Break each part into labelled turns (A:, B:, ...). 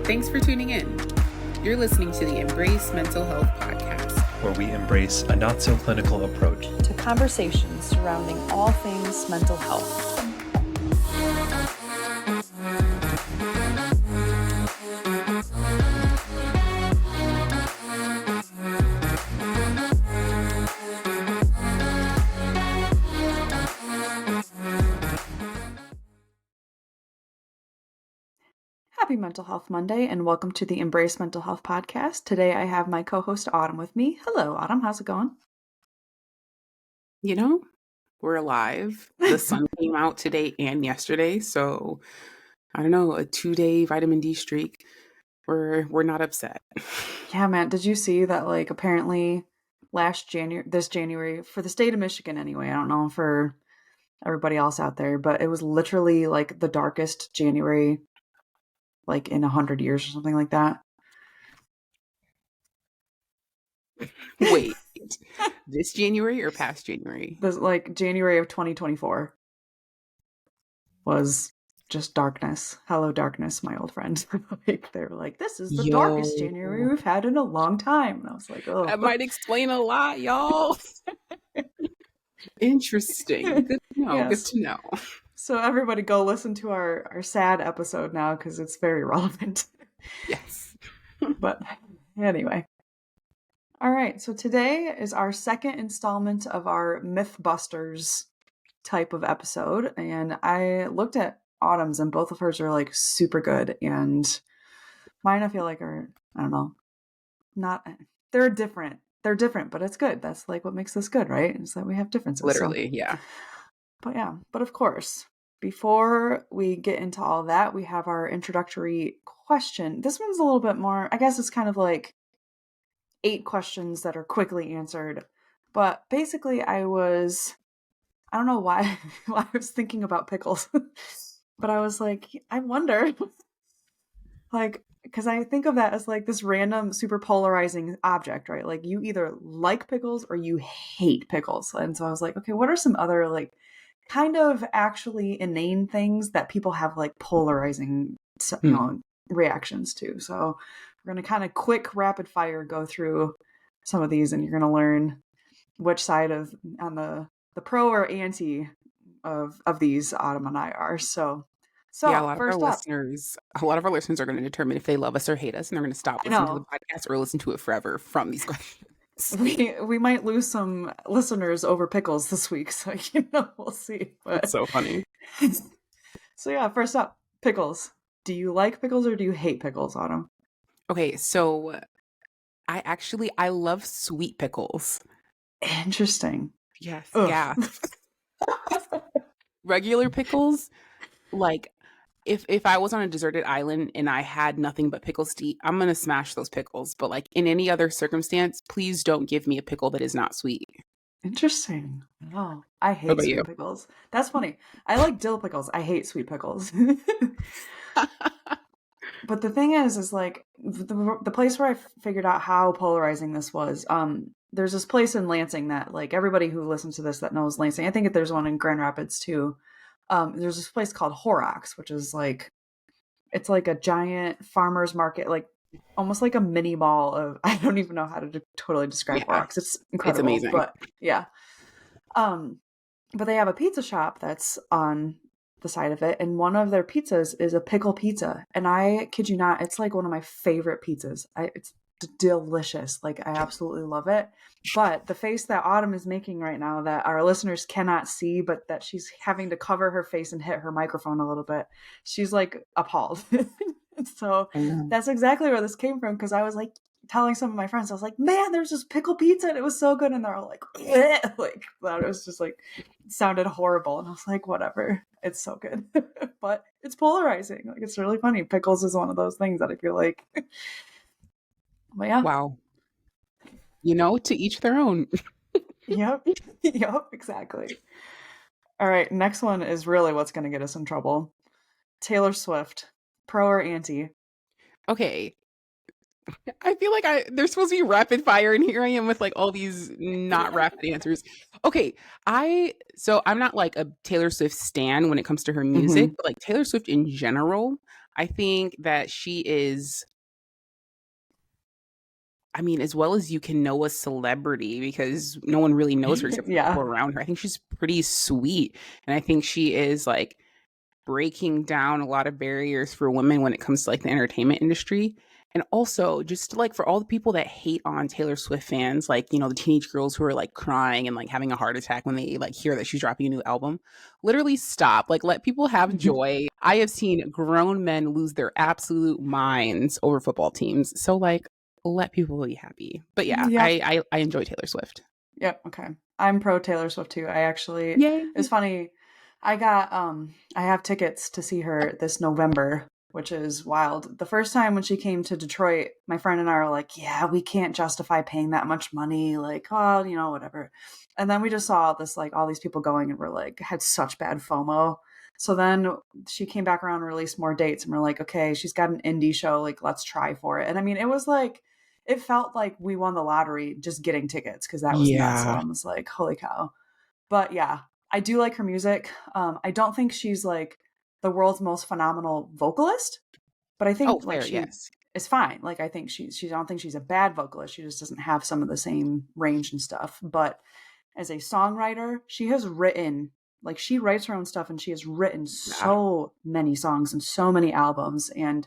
A: Thanks for tuning in. You're listening to the Embrace Mental Health podcast,
B: where we embrace a not-so-clinical approach
C: to conversations surrounding all things mental health. Happy Mental Health Monday, and welcome to the Embrace Mental Health podcast. Today I have my co-host Autumn with me. Hello, Autumn. How's it going?
A: You know, we're alive. The sun came out today and yesterday, so I don't know, a 2-day vitamin D streak. We're not upset.
C: Yeah, man. Did you see that? Like, apparently, this January, for the state of Michigan, anyway. I don't know for everybody else out there, but it was literally like the darkest January, like in 100 years or something like that.
A: Wait, this January or past January?
C: This, like, January of 2024 was just darkness. Hello, darkness, my old friend. Like, they were like, this is the darkest January we've had in a long time. And I was like, oh.
A: That might explain a lot, y'all. Interesting. Good to know. Yes. Good to know.
C: So everybody go listen to our sad episode now because it's very relevant.
A: Yes.
C: But anyway. All right. So today is our second installment of our Mythbusters type of episode. And I looked at Autumn's and both of hers are like super good. And mine I feel like are, I don't know, they're different. They're different, but it's good. That's like what makes this good, right? Is that we have differences.
A: Literally, yeah.
C: But of course, before we get into all that, we have our introductory question. This one's a little bit more, I guess it's kind of like 8 questions that are quickly answered. But basically I don't know why I was thinking about pickles, but I was like, I wonder, like, because I think of that as like this random super polarizing object, right? Like you either like pickles or you hate pickles. And so I was like, okay, what are some other like kind of actually inane things that people have like polarizing reactions to? So we're going to kind of quick rapid fire go through some of these and you're going to learn which side of on the pro or anti of these Autumn and I are. So
A: yeah, a lot of our listeners are going to determine if they love us or hate us, and they're going to stop listening to the podcast or listen to it forever from these questions.
C: We might lose some listeners over pickles this week, so we'll see. But
A: it's so funny.
C: So yeah, first up, pickles. Do you like pickles or do you hate pickles, Autumn?
A: Okay, so I love sweet pickles.
C: Interesting.
A: Yes. Ugh. Yeah. Regular pickles, like if I was on a deserted island and I had nothing but pickles to eat, I'm gonna smash those pickles. But like in any other circumstance, please don't give me a pickle that is not sweet.
C: Interesting. Oh, I hate sweet pickles. That's funny. I like dill pickles. I hate sweet pickles. But the thing is like the place where I figured out how polarizing this was, there's this place in Lansing that like everybody who listens to this that knows Lansing, I think there's one in Grand Rapids too. There's this place called Horrocks, which is like, it's like a giant farmer's market, like almost like a mini mall of, I don't even know how to totally describe Horrocks. It's incredible.
A: It's amazing.
C: But yeah. But they have a pizza shop that's on the side of it. And one of their pizzas is a pickle pizza. And I kid you not, it's like one of my favorite pizzas. It's delicious. Like I absolutely love it. But the face that Autumn is making right now that our listeners cannot see, but that she's having to cover her face and hit her microphone a little bit, she's like appalled. So that's exactly where this came from, because I was like telling some of my friends, I was like, man, there's this pickle pizza and it was so good, and they're all like that. It was just like, it sounded horrible, and I was like, whatever, it's so good. But it's polarizing. Like it's really funny. Pickles is one of those things that I feel like but yeah.
A: Wow. To each their own.
C: Yep, exactly. All right, next one is really what's going to get us in trouble. Taylor Swift, pro or anti?
A: Okay. I feel like there's supposed to be rapid fire, and here I am with like all these not rapid answers. Okay, I'm not like a Taylor Swift stan when it comes to her music, but like Taylor Swift in general, I think that she is, I mean, as well as you can know a celebrity because no one really knows her except for the
C: Yeah.
A: people around her. I think she's pretty sweet. And I think she is like breaking down a lot of barriers for women when it comes to like the entertainment industry. And also just like for all the people that hate on Taylor Swift fans, like, you know, the teenage girls who are like crying and like having a heart attack when they like hear that she's dropping a new album, literally stop. Like let people have joy. I have seen grown men lose their absolute minds over football teams. So like let people be happy. But yeah,
C: Yep.
A: I enjoy Taylor Swift.
C: Yep. Okay. I'm pro Taylor Swift too. I actually,
A: Yay.
C: it's funny. I have tickets to see her this November, which is wild. The first time when she came to Detroit, my friend and I were like, yeah, we can't justify paying that much money. Like, oh, you know, whatever. And then we just saw this, like, all these people going and we're like, had such bad FOMO. So then she came back around and released more dates and we're like, okay, she's got an indie show. Like, let's try for it. And I mean, it was like, it felt like we won the lottery just getting tickets because that was nuts. So
A: Yeah.
C: I was like, holy cow. But yeah, I do like her music. I don't think she's like the world's most phenomenal vocalist, but I
A: Oh,
C: think like
A: fair,
C: she
A: yes.
C: is fine. Like I think I don't think she's a bad vocalist. She just doesn't have some of the same range and stuff. But as a songwriter, she has written, like she writes her own stuff and she has written
A: Yeah.
C: so many songs and so many albums. And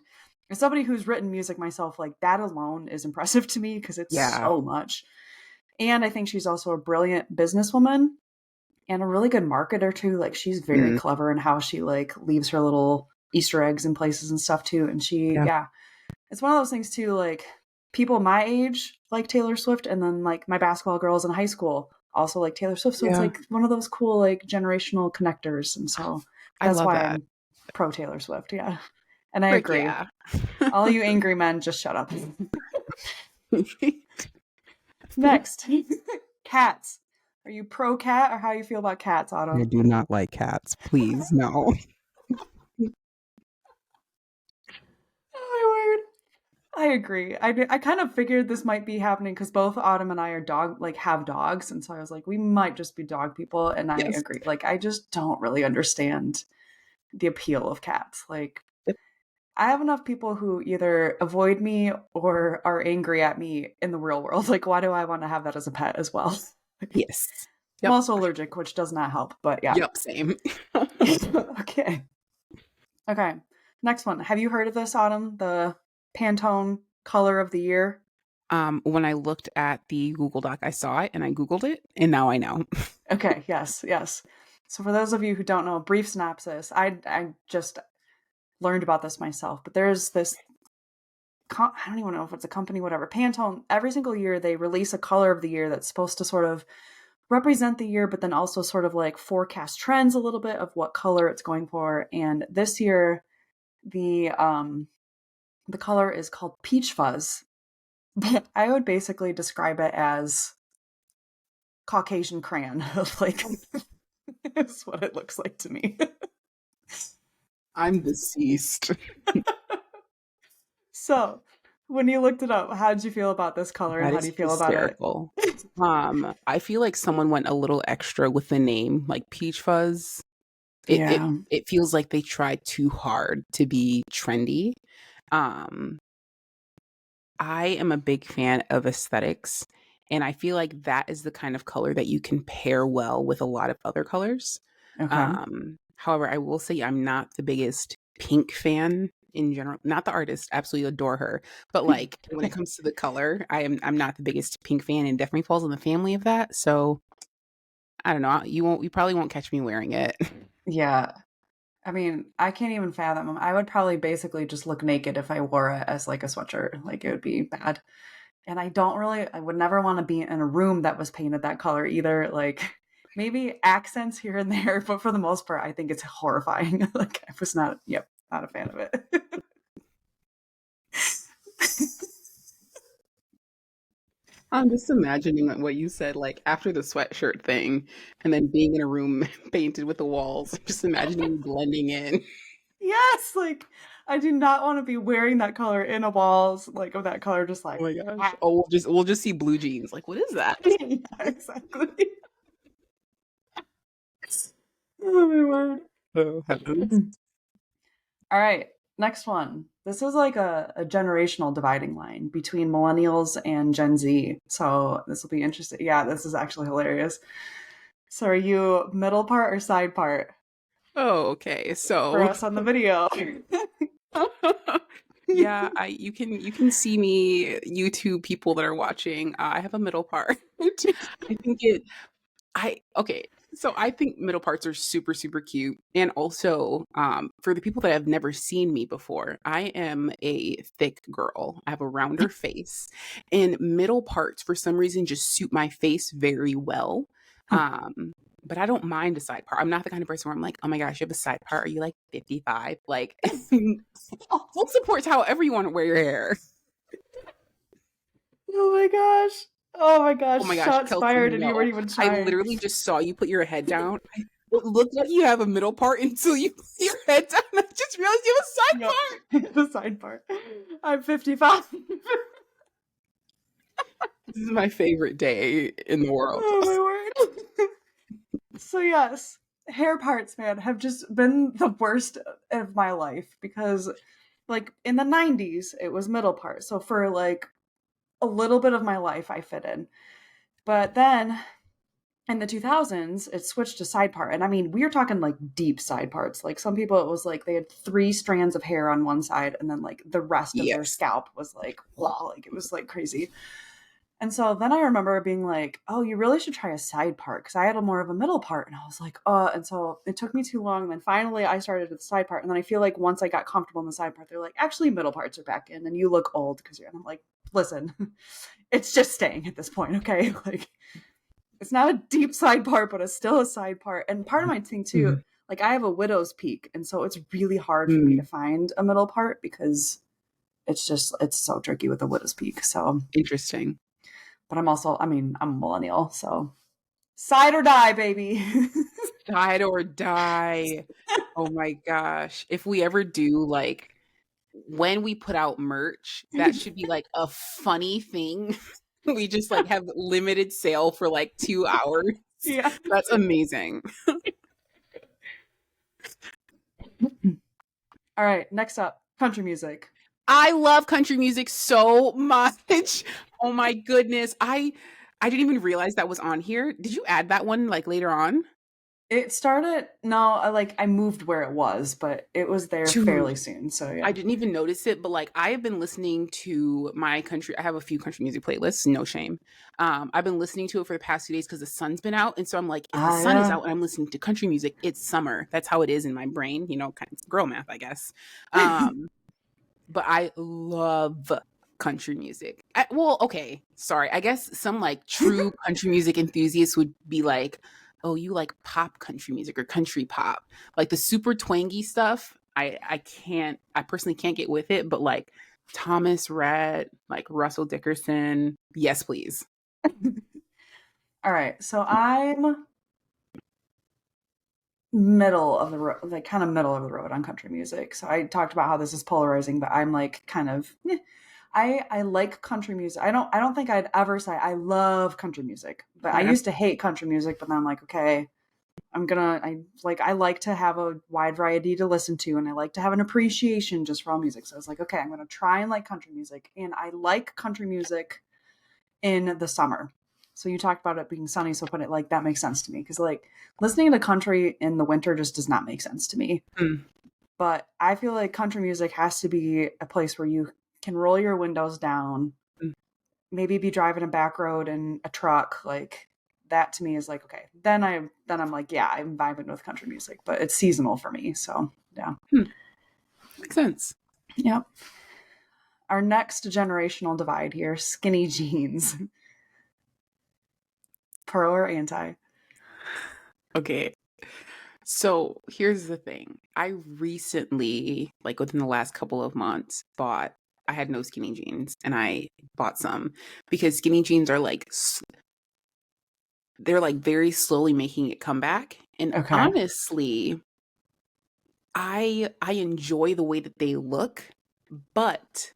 C: as somebody who's written music myself, like that alone is impressive to me because it's
A: Yeah.
C: so much. And I think she's also a brilliant businesswoman and a really good marketer too. Like she's very
A: Mm,
C: clever in how she like leaves her little Easter eggs in places and stuff too. And
A: yeah.
C: yeah, it's one of those things too. Like people my age like Taylor Swift, and then like my basketball girls in high school also like Taylor Swift. So it's
A: Yeah.
C: like one of those cool like generational connectors. And so
A: I
C: that's
A: love
C: why
A: that.
C: I'm pro Taylor Swift. Yeah, and I
A: Frick
C: agree.
A: yeah.
C: All you angry men, just shut up. Next, cats. Are you pro cat or how you feel about cats,
A: I
C: Autumn?
A: do not like cats. Please, no.
C: Oh my word. I agree. I kind of figured this might be happening because both Autumn and I are have dogs, and so I was like, we might just be dog people, and I
A: Yes.
C: agree. Like, I just don't really understand the appeal of cats. Like,
A: Yep.
C: I have enough people who either avoid me or are angry at me in the real world. Like, why do I want to have that as a pet as well?
A: Yes.
C: I'm
A: Yep.
C: also allergic, which does not help. But yeah.
A: Yep. Same.
C: Okay. Okay. Next one. Have you heard of this, Autumn? The Pantone color of the year?
A: When I looked at the Google Doc, I saw it and I Googled it, and now I know.
C: Okay, yes, yes. So for those of you who don't know, a brief synopsis. I just learned about this myself, but there's this I don't even know if it's a company, whatever. Pantone, every single year they release a color of the year that's supposed to sort of represent the year, but then also sort of like forecast trends a little bit of what color it's going for. And this year the color is called peach fuzz. But I would basically describe it as Caucasian crayon. Like is what it looks like to me.
A: I'm deceased.
C: So, when you looked it up, how did you feel about this color and
A: That
C: how do
A: is
C: you feel about it?
A: hysterical. I feel like someone went a little extra with the name, like Peach Fuzz. It it
C: Yeah.
A: it feels like they tried too hard to be trendy. Um, I am a big fan of aesthetics, and I feel like that is the kind of color that you can pair well with a lot of other colors.
C: Okay.
A: However, I will say I'm not the biggest pink fan in general. Not the artist, absolutely adore her, but like when it comes to the color, I'm not the biggest pink fan, and definitely falls in the family of that. So I don't know. You probably won't catch me wearing it.
C: Yeah. I mean, I can't even fathom them. I would probably basically just look naked if I wore it as like a sweatshirt. Like it would be bad. And I would never want to be in a room that was painted that color either. Like maybe accents here and there, but for the most part, I think it's horrifying. Like I was not a fan of it.
A: I'm just imagining what you said, like after the sweatshirt thing, and then being in a room painted with the walls. Just imagining you blending in.
C: Yes, like I do not want to be wearing that color in a walls like of that color just
A: Oh
C: like
A: my gosh.
C: ah.
A: Oh, we'll just see blue jeans. Like, what is that?
C: Yeah, exactly. Oh my word.
A: Oh heavens.
C: All right. Next one. This is like a generational dividing line between millennials and Gen Z. So this will be interesting. Yeah, this is actually hilarious. So are you middle part or side part
A: Oh, okay.
C: for
A: So
C: us on the video?
A: yeah, you can see me, YouTube people that are watching. I have a middle part. I think it I okay. So I think middle parts are super, super cute. And also, for the people that have never seen me before, I am a thick girl. I have a rounder face. And middle parts, for some reason, just suit my face very well. Um, but I don't mind a side part. I'm not the kind of person where I'm like, oh my gosh, you have a side part. Are you like 55? Like, full supports however you want to wear your hair.
C: Oh my gosh. Oh my
A: Oh
C: gosh.
A: my gosh,
C: Shots
A: Kelsey,
C: fired and you
A: no.
C: weren't even
A: I
C: trying.
A: literally just saw you put your head down. It looked like you have a middle part until you put your head down. I just realized you have a side
C: Yep.
A: part.
C: The side part. I'm 55.
A: This is my favorite day in the world.
C: Oh my word. So yes, hair parts, man, have just been the worst of my life because like in the 90s it was middle part. So for like a little bit of my life I fit in. But then in the 2000s it switched to side part. And I mean, we are talking like deep side parts. Like some people it was like they had 3 strands of hair on one side and then like the rest of their
A: Yes.
C: scalp was like wow, like it was like crazy. And so then I remember being like, "Oh, you really should try a side part," because I had a more of a middle part, and I was like, And so it took me too long. And then finally, I started with the side part, and then I feel like once I got comfortable in the side part, they're like, "Actually, middle parts are back in, and you look old because you're." And I'm like, "Listen, it's just staying at this point, okay? Like, it's not a deep side part, but it's still a side part." And part of my thing too,
A: Mhm.
C: like I have a widow's peak, and so it's really hard for me to
A: Mm,
C: find a middle part because it's so tricky with a widow's peak. So
A: interesting.
C: but I'm also, I mean, I'm a millennial, so side or die, baby.
A: Ride or die. Oh my gosh. If we ever do like when we put out merch, that should be like a funny thing. We just like have limited sale for like 2 hours.
C: Yeah.
A: That's amazing.
C: All right, next up, country music.
A: I love country music so much. Oh my goodness. I didn't even realize that was on here. Did you add that one like later on?
C: It started, no, I moved where it was, but it was there
A: Dude,
C: fairly soon. So yeah.
A: I didn't even notice it, but like I have been listening to my country. I have a few country music playlists, no shame. I've been listening to it for the past few days because the sun's been out. And so I'm like, if the
C: Ah,
A: sun is
C: yeah.
A: out and I'm listening to country music, it's summer. That's how it is in my brain, kind of girl math, I guess. Um, but I love country music. Well, okay, sorry. I guess some like true country music enthusiasts would be like, "Oh, you like pop country music or country pop, like the super twangy stuff." I can't. I personally can't get with it. But like Thomas Rhett, like Russell Dickerson, yes, please.
C: All right, so I'm middle of the road, like kind of middle of the road on country music. So I talked about how this is polarizing, but I'm like kind of I like country music. I don't think I'd ever say I love country music, but I
A: Yeah.
C: used to hate country music, but then I'm like, okay, I like to have a wide variety to listen to and I like to have an appreciation just for all music. So I was like, okay, I'm gonna try and like country music. And I like country music in the summer. So you talked about it being sunny, so put it like that makes sense to me. Because like listening to country in the winter just does not make sense to me.
A: Mm.
C: But I feel like country music has to be a place where you can roll your windows down,
A: Mm.
C: maybe be driving a back road in a truck, like that to me is like okay. Then I'm like yeah, I'm vibing with country music, but it's seasonal for me. So yeah,
A: Hmm. Makes sense.
C: yep. Our next generational divide here: skinny jeans, pro or anti?
A: Okay. So here's the thing. I recently, like within the last couple of months, I had no skinny jeans and I bought some because skinny jeans are like, they're like very slowly making it come back. And
C: Okay,
A: honestly, I enjoy the way that they look, but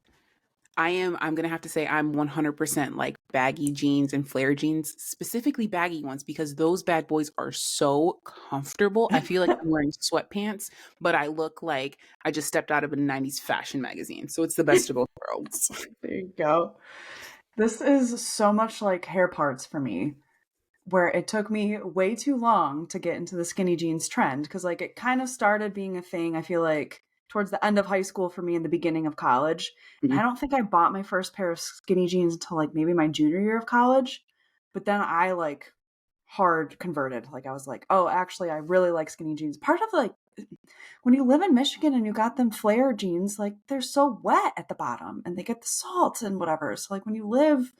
A: I'm gonna have to say I'm 100% like baggy jeans and flare jeans, specifically baggy ones, because those bad boys are so comfortable. I feel like I'm wearing sweatpants, but I look like I just stepped out of a 90s fashion magazine. So it's the best of both worlds.
C: There you go. This is so much like hair parts for me, where it took me way too long to get into the skinny jeans trend because like it kind of started being a thing, I feel like towards the end of high school for me and the beginning of college. And I
A: Mhm.
C: don't think I bought my first pair of skinny jeans until like maybe my junior year of college. But then I like hard converted. Like I was like, oh, actually I really like skinny jeans. Part of like when you live in Michigan and you got them flare jeans, like they're so wet at the bottom and they get the salt and whatever. So like when you live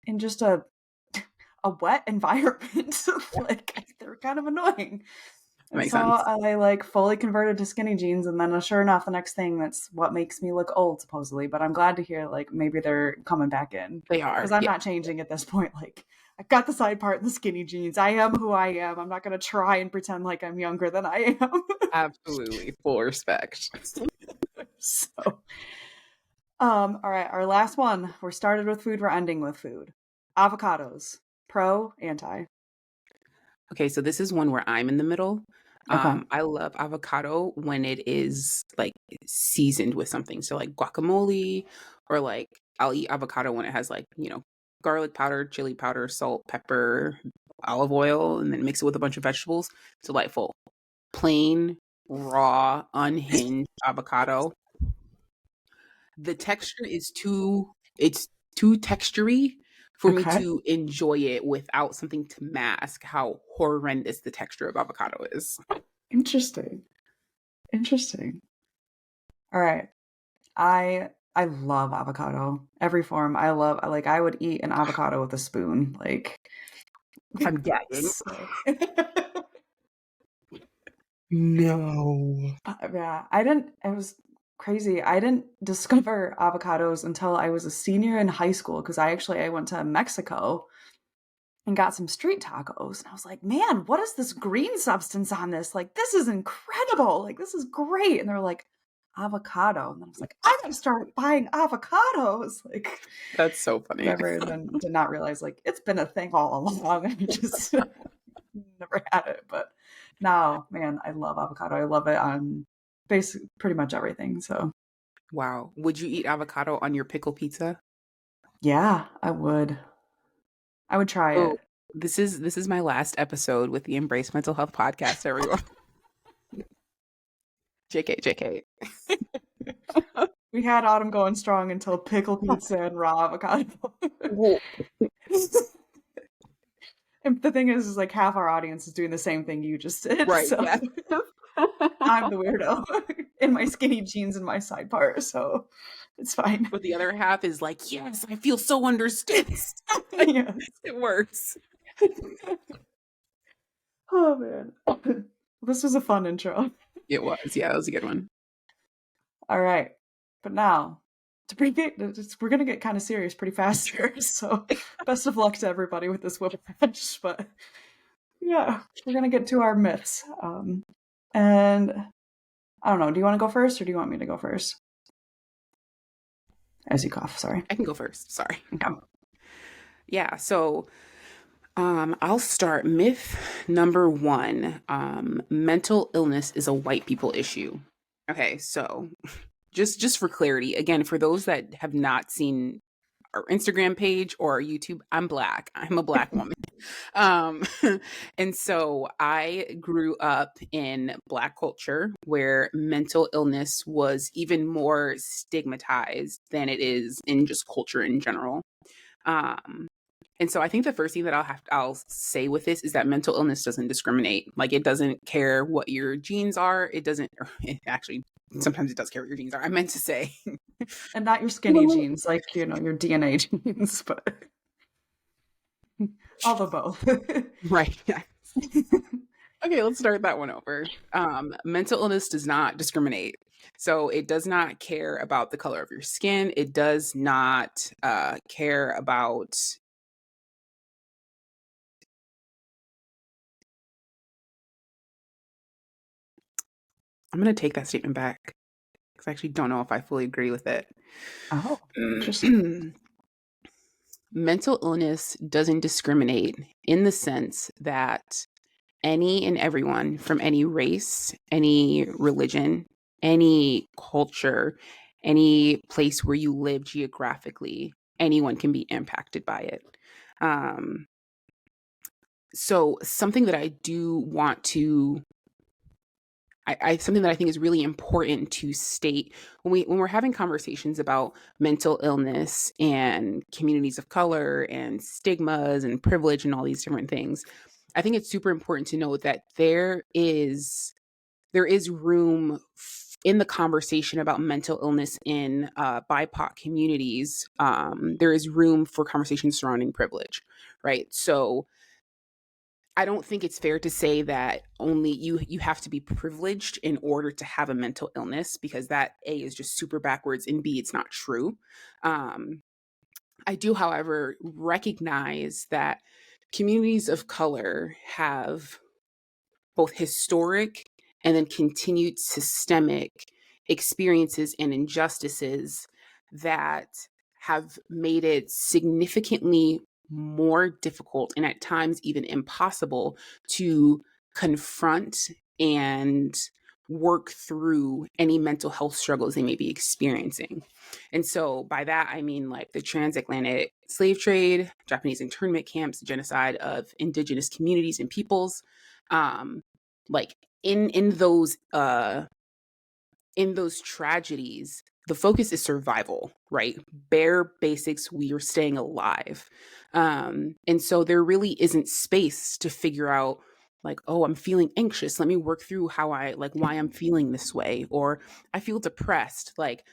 C: in just a wet environment, like they're kind of annoying.
A: That
C: And
A: makes
C: so
A: sense.
C: I like fully converted to skinny jeans, and then sure enough, the next thing that's what makes me look old supposedly. But I'm glad to hear like maybe they're coming back in
A: They
C: because
A: are.
C: I'm
A: Yeah,
C: not changing at this point. Like I got the side part in the skinny jeans. I am who I am. I'm not gonna try and pretend like I'm younger than I am.
A: absolutely. Full respect.
C: So, all right, our last one. We're started with food. We're ending with food. Avocados, pro, anti.
A: Okay, so this is one where I'm in the middle.
C: Okay.
A: I love avocado when it is like seasoned with something. So like guacamole, or like I'll eat avocado when it has like, garlic powder, chili powder, salt, pepper, olive oil, and then mix it with a bunch of vegetables. Delightful. Plain, raw, unhinged avocado. The texture is it's too textury for me
C: Okay.
A: to enjoy it without something to mask how horrendous the texture of avocado is.
C: Interesting. Interesting. All right. I love avocado. Every form. I love like I would eat an avocado with a spoon. Like
A: I'm gagging.
C: so
A: No.
C: yeah, I didn't it was crazy. I didn't discover avocados until I was a senior in high school because I went to Mexico and got some street tacos and I was like, "Man, what is this green substance on this? Like this is incredible. Like this is great." And they're like, "Avocado." And then I was like, "I got to start buying avocados." Like
A: That's so funny.
C: whatever, and then did not realize like it's been a thing all along and I just never had it. But now, man, I love avocado. I love it on basically pretty much everything. So
A: Wow. Would you eat avocado on your pickle pizza?
C: yeah, I would. I would try
A: Oh,
C: it.
A: this is my last episode with the Embrace Mental Health podcast, everyone. JK, JK.
C: We had Autumn going strong until pickle pizza and raw avocado.
A: Well,
C: And the thing is like half our audience is doing the same thing you just did.
A: right,
C: So
A: yeah.
C: I'm the weirdo in my skinny jeans and my side part. So it's fine.
A: But the other half is like, yes, I feel so understood.
C: Yeah.
A: It works.
C: Oh man. This was a fun intro.
A: It was. Yeah, that was a good one.
C: All right. But now, to bring we're going to get kind of serious pretty fast here. So, best of luck to everybody with this whiplash. But yeah, we're going to get to our myths. And I don't know. Do you want to go first or do you want me to go first? As you cough, sorry.
A: I can go first. Sorry.
C: Okay.
A: Yeah, so I'll start. Myth number one, mental illness is a white people issue. Okay, so just for clarity, again, for those that have not seen our Instagram page or our YouTube, I'm Black. I'm a Black woman. Um, and so I grew up in Black culture where mental illness was even more stigmatized than it is in just culture in general. Um, and so I think the first thing that I'll say with this is that mental illness doesn't discriminate. Like it doesn't care what your genes are. It doesn't, or it actually, sometimes it does care what your genes are. I meant to say.
C: And not your skinny jeans, like, your DNA jeans, but all the both.
A: Right. Yeah. Okay, let's start that one over. Mental illness does not discriminate. So it does not care about the color of your skin. It does not care about. I'm going to take that statement back. because I actually don't know if I fully agree with it.
C: Oh, interesting.
A: Mental illness doesn't discriminate in the sense that any and everyone from any race, any religion, any culture, any place where you live geographically, anyone can be impacted by it. Um, so something that I do want to something that I think is really important to state when we're having conversations about mental illness and communities of color and stigmas and privilege and all these different things. I think it's super important to know that there is room in the conversation about mental illness in BIPOC communities. There is room for conversations surrounding privilege, right? So I don't think it's fair to say that only you have to be privileged in order to have a mental illness, because that A is just super backwards and B, it's not true. Um, I do, however, recognize that communities of color have both historic and then continued systemic experiences and injustices that have made it significantly more difficult and at times even impossible to confront and work through any mental health struggles they may be experiencing. And so by that, I mean like the transatlantic slave trade, Japanese internment camps, genocide of indigenous communities and peoples. Um, like in those tragedies, the focus is survival, right? Bare basics, we are staying alive. And so there really isn't space to figure out like, oh, I'm feeling anxious. Let me work through why I'm feeling this way. Or I feel depressed. Like,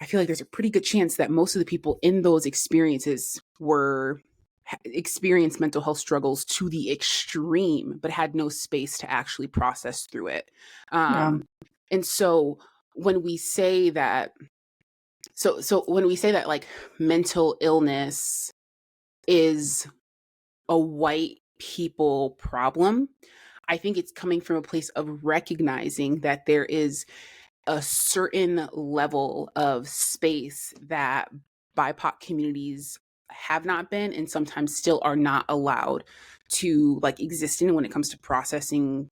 A: I feel like there's a pretty good chance that most of the people in those experiences experienced mental health struggles to the extreme, but had no space to actually process through it.
C: Yeah.
A: And so when we say that, so when we say that like mental illness is a white people problem, I think it's coming from a place of recognizing that there is a certain level of space that BIPOC communities have not been and sometimes still are not allowed to like exist in when it comes to processing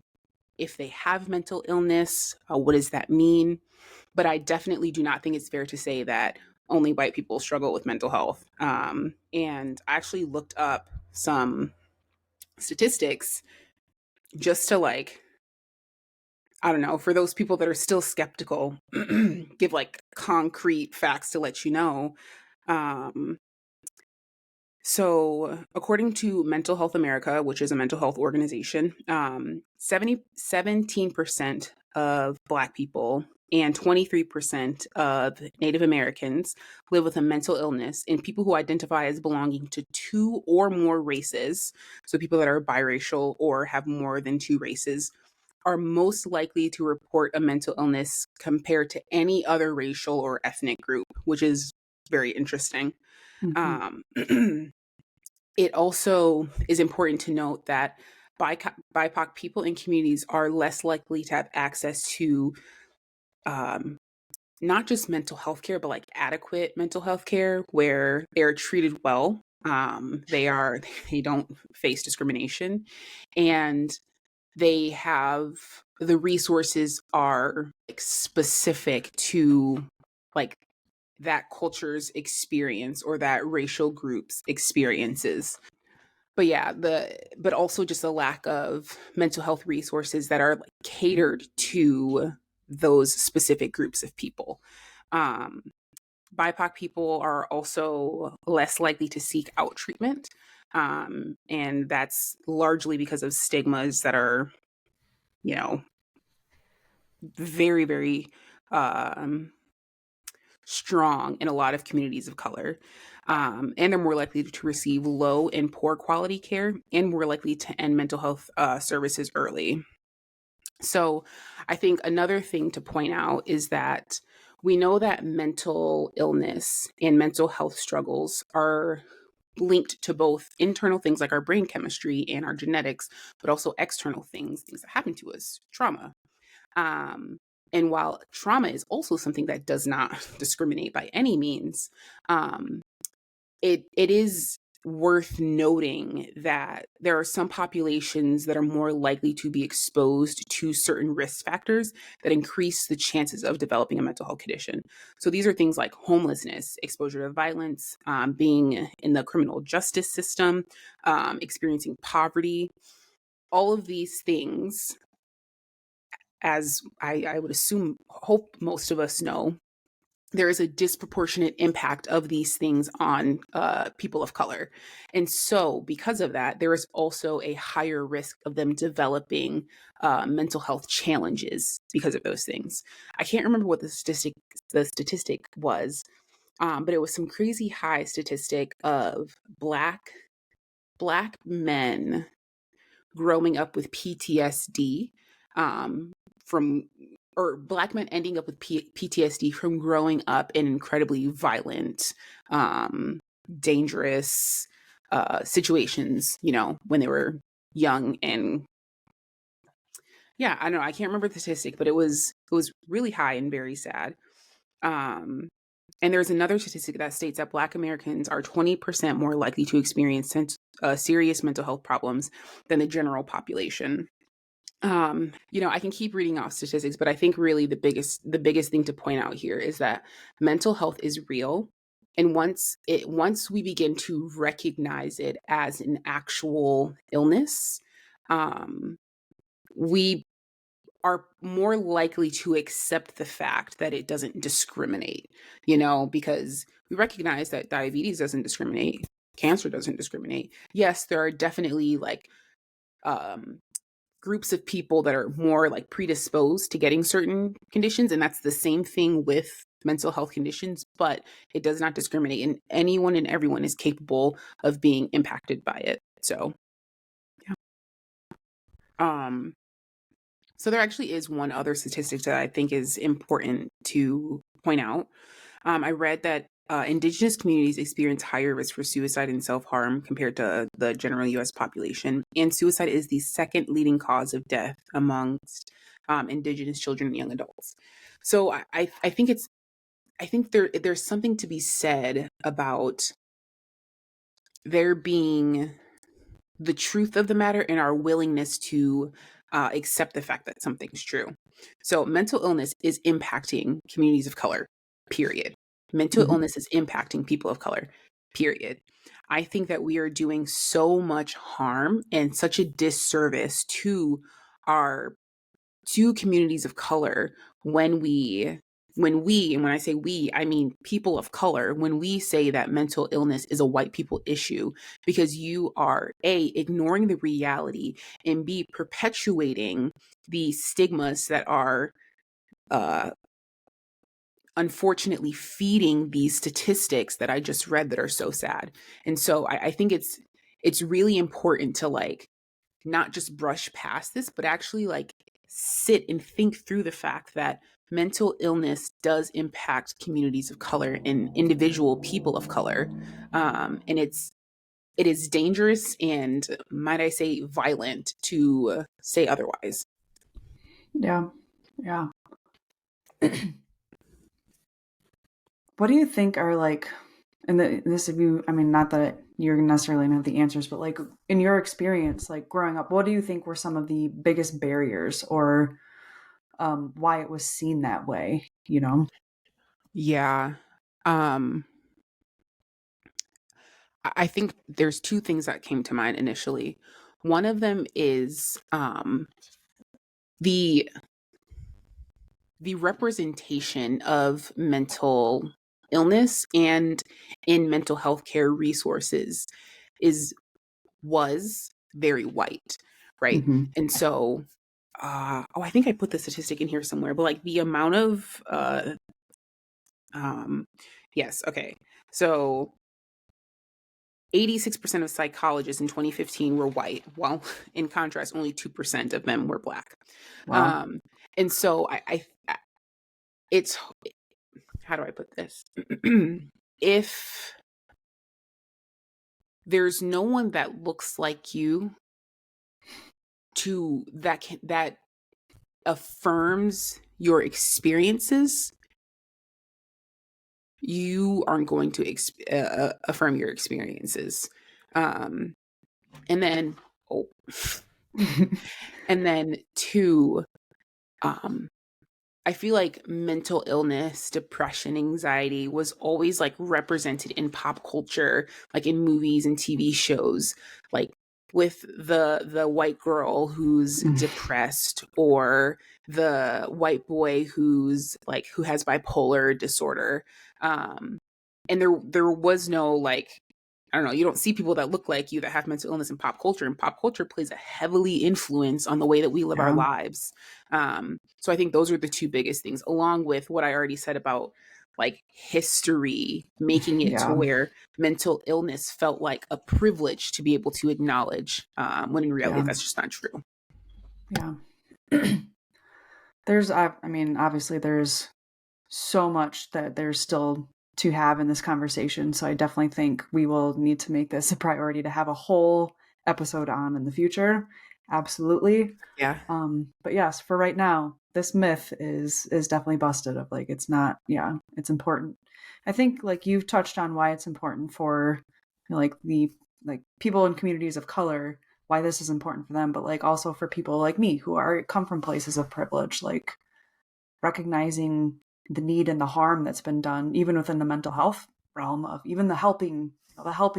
A: if they have mental illness. What does that mean? But I definitely do not think it's fair to say that only white people struggle with mental health. And I actually looked up some statistics just to like, I don't know, for those people that are still skeptical, give like concrete facts to let you know. Um, so, according to Mental Health America, which is a mental health organization, 17% of Black people and 23% of Native Americans live with a mental illness, and people who identify as belonging to two or more races, so people that are biracial or have more than two races, are most likely to report a mental illness compared to any other racial or ethnic group, which is very interesting.
C: Mhm.
A: Um, it also is important to note that BIPOC people in communities are less likely to have access to um, not just mental health care, but like adequate mental health care where they're treated well. They are they don't face discrimination, and they have the resources are like specific to like that culture's experience or that racial group's experiences. But yeah, but also just a lack of mental health resources that are like catered to those specific groups of people. Um, BIPOC people are also less likely to seek out treatment. And that's largely because of stigmas that are, you know, very, very um, strong in a lot of communities of color. And they're more likely to receive low and poor quality care and more likely to end mental health services early. So I think another thing to point out is that we know that mental illness and mental health struggles are linked to both internal things like our brain chemistry and our genetics, but also external things that happen to us, trauma. Um, And while trauma is also something that does not discriminate by any means, it is worth noting that there are some populations that are more likely to be exposed to certain risk factors that increase the chances of developing a mental health condition. So these are things like homelessness, exposure to violence, being in the criminal justice system, experiencing poverty. All of these things, as I would assume, hope most of us know, there is a disproportionate impact of these things on people of color. And so, because of that, there is also a higher risk of them developing mental health challenges because of those things. I can't remember what the statistic was, but it was some crazy high statistic of black men growing up with PTSD from or black men ending up with PTSD from growing up in incredibly violent, dangerous situations, when they were young. And yeah, I don't know, I can't remember the statistic, but it was really high and very sad. Um, and there's another statistic that states that Black Americans are 20% more likely to experience serious mental health problems than the general population. I can keep reading off statistics, but I think really the biggest thing to point out here is that mental health is real. And once we begin to recognize it as an actual illness, um, we are more likely to accept the fact that it doesn't discriminate, because we recognize that diabetes doesn't discriminate, cancer doesn't discriminate. Yes, there are definitely like um, groups of people that are more like predisposed to getting certain conditions, and that's the same thing with mental health conditions, but it does not discriminate, and anyone and everyone is capable of being impacted by it. So yeah. So there actually is one other statistic that I think is important to point out. I read that Indigenous communities experience higher risk for suicide and self-harm compared to the general U.S. population, and suicide is the second leading cause of death amongst Indigenous children and young adults. So I think there's something to be said about there being the truth of the matter and our willingness to accept the fact that something's true. So mental illness is impacting communities of color, period. Mental
C: Mhm.
A: illness is impacting people of color, period. I think that we are doing so much harm and such a disservice our to communities of color when we, and when I say we, I mean people of color, when we say that mental illness is a white people issue, because you are A, ignoring the reality, and B, perpetuating the stigmas that are uh, unfortunately feeding these statistics that I just read that are so sad. And so I think it's really important to like not just brush past this, but actually like sit and think through the fact that mental illness does impact communities of color and individual people of color. And it is dangerous and, might I say, violent to say otherwise.
C: Yeah. Yeah. What do you think are like, and this, if you, I mean, not that you're necessarily gonna have the answers, but like in your experience, like growing up, what do you think were some of the biggest barriers, or why it was seen that way?
A: Yeah. Um, I think there's two things that came to mind initially. One of them is the the representation of mental illness and in mental health care resources is was very white, right?
C: Mm-hmm.
A: And so I think I put the statistic in here somewhere, but like the amount of um yes, okay. So 86% of psychologists in 2015 were white, while in contrast, only 2% of them were black.
C: Wow.
A: Um, and so it's, how do I put this? If there's no one that looks like you that affirms your experiences, you aren't going to affirm your experiences. And then, oh, and then two, um, I feel like mental illness, depression, anxiety was always like represented in pop culture, like in movies and TV shows, like with the white girl who's depressed, or the white boy who's like who has bipolar disorder. And there was no like, I don't know, you don't see people that look like you that have mental illness in pop culture, and pop culture plays a heavily influence on the way that we live our
C: Yeah.
A: lives. So I think those are the two biggest things, along with what I already said about like history making it to
C: Yeah.
A: where mental illness felt like a privilege to be able to acknowledge, when in reality
C: Yeah.
A: that's just not true.
C: Yeah. I mean, obviously there's so much that there's still to have in this conversation. So I definitely think we will need to make this a priority to have a whole episode on in the future. Absolutely.
A: Yeah.
C: But yes, for right now, this myth is definitely busted of like it's not, yeah, it's important. I think like you've touched on why it's important for like the like people in communities of color, why this is important for them, but like also for people like me who are come from places of privilege, like recognizing the need and the harm that's been done even within the mental health realm of even the helping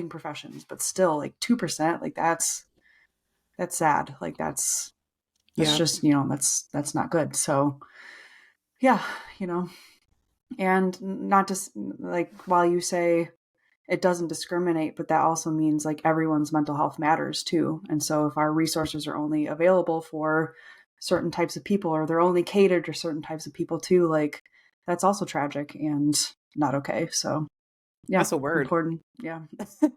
C: professions, but still like 2%, like that's sad. Like that's
A: Yeah.
C: just, that's not good. So yeah, and not just like while you say it doesn't discriminate, but that also means like everyone's mental health matters too. And so if our resources are only available for certain types of people, or they're only catered to certain types of people too, like that's also tragic and not okay. So yeah,
A: That's a word.
C: important. Yeah.
A: I'm